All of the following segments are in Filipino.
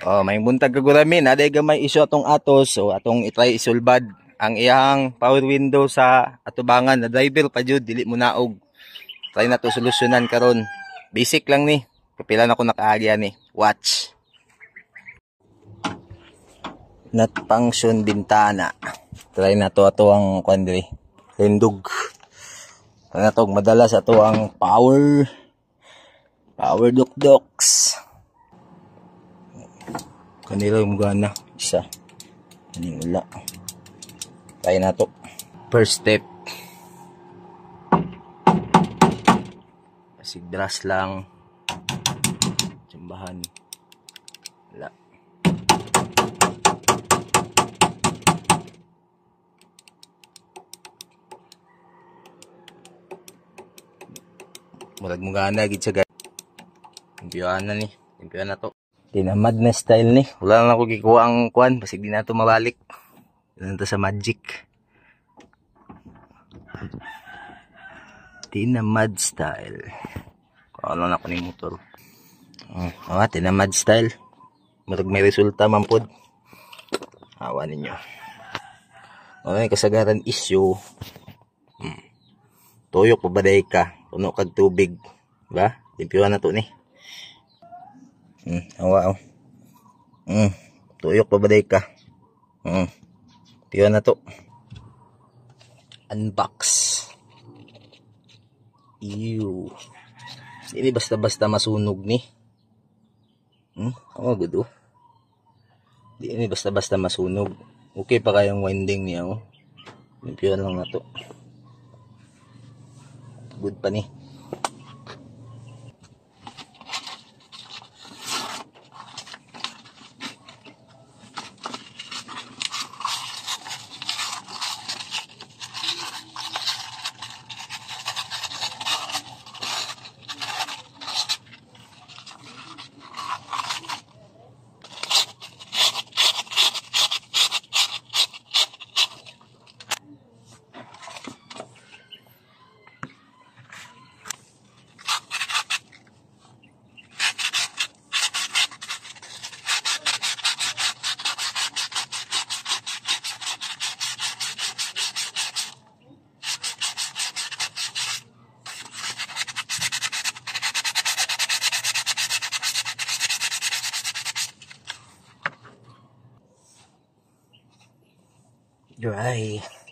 Oh, may buntag kaguramin, aday gamay iso atong atos, so atong itry isulbad ang iyang power window sa atubangan na driver pa jud dili mo naog. Try na to solusyonan karon. Basic lang ni. Kapila na ko nakaagya ni. Watch. Not function bintana. Try na to ato ang kuandre. Tindog. Try na to madalas ato ang power dukdoks. Kanila yung gana. Isa. Kaning wala. Try na to. First step. Pasigdras lang. Tsambahan. Wala. Murag mo gana gid sa guys. Timpiyan na ni. Timpiyan na to. Tinamad na style ni. Wala na ako gikuha ang kuan. Pasig di na ito mabalik. Yan to sa magic. Tinamad style. Ano na ako ni motor. Tinamad style. Marag may resulta man pod. Awa ninyo. Okay, kasagaran issue. Tuyok pabaday ka. Puno kag tubig. Diba? Timpiwan na to ni. Awa. Tuyok pabaday ka. Timpiwan na to. Unbox. Ew. Hindi basta-basta masunog ni. Gudo. Hindi basta-basta masunog. Okay pa kayang winding niya. Timpiwan lang na to. Good pa ni.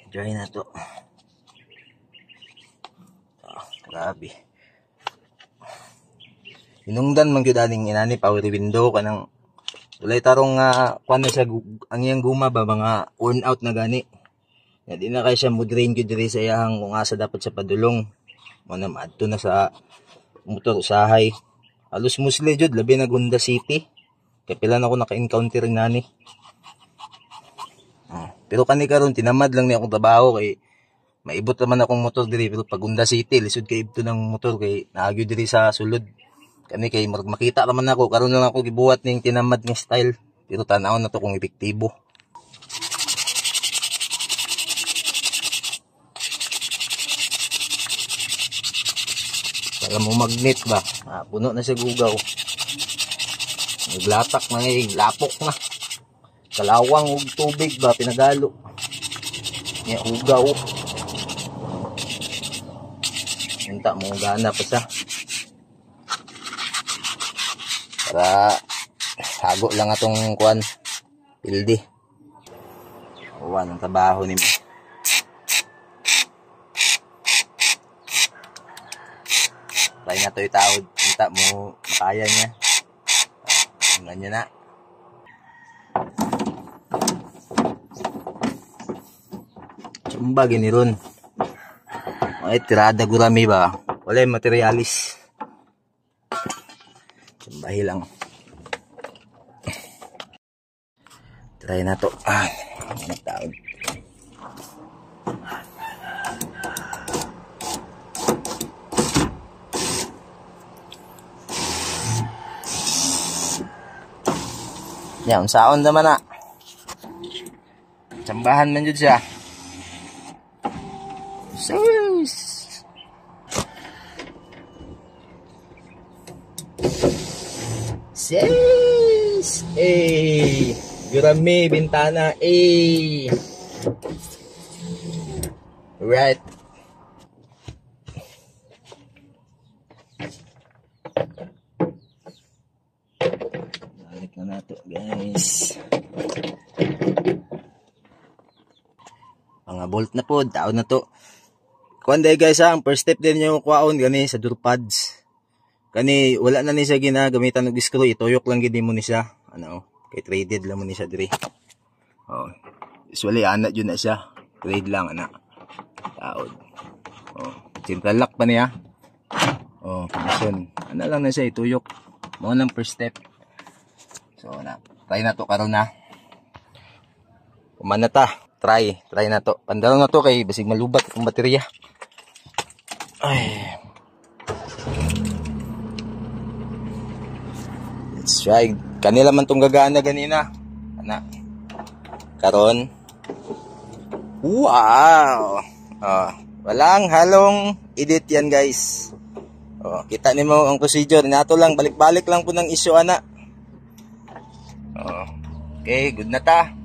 Dry na to. Grabe. Hinungdan man gyud aning inani power window kanang ulay tarong kuan na siya ang iyang guma ba mga worn out na gani. Ya di na kay siya mo drain gyud diri sa iyang kung asa dapat sa padulong. Mo na maadto na sa motor usahay. Halos musli jud labi na Honda City. Kay pila na ako naka-encounter nani. Pero kani karon tinamad lang ni akong trabaho kay maibot naman akong motor diri pero pag Honda City lisod kay ibto ng motor kay naagyo diri sa sulod. Kani kay makita naman ako karon lang ako gibuhat ning tinamad nga style pero tan-aw na to kung epektibo. Para mo magnet ba? Puno na sa gugaw. Naglatak na lapok na. Kalawang og tubig ba pinagalo. Nya ugaw. Minta mo gana pa sa. Para hago lang atong kuan pildi. Uwan ang trabaho nimo. Try na to itawid. Minta mo makaya niya. Ganyan na. Chumba gini ron. Ay tirada gurami ba? Wala yung materialis. Chumbahi lang. Try na to. Nagtawid. Yan, unsaon naman na. Tsambahan man jud siya. Sus. Sus. Gurami, bintana. Right. Balik na nato, guys. Mga bolt na po, taon na to. Kuan day guys ha, ang first step din yung kuwaon gani sa door pads. Kani wala na ni siya ginagamitan og screw, ituyok lang gid mo ni siya. Ano, kay traded lang mo ni siya diri. Oh. Usually ana jud na siya. Trade lang ana. Taod. Oh, central lock pa niya. Oh, condition. Ana lang na siya ituyok. Mao nang first step. So na, try na to karon na. Kumana ta. Try na to. Pandaro na to kay basig malubat itong baterya. Ay. Let's try. Kanila man tong gagana ganina. Ana. Karon. Wow. Walang halong edit yan guys. Kita nimo ang procedure nato lang, balik-balik lang po ng issue ana. Okay, good na ta.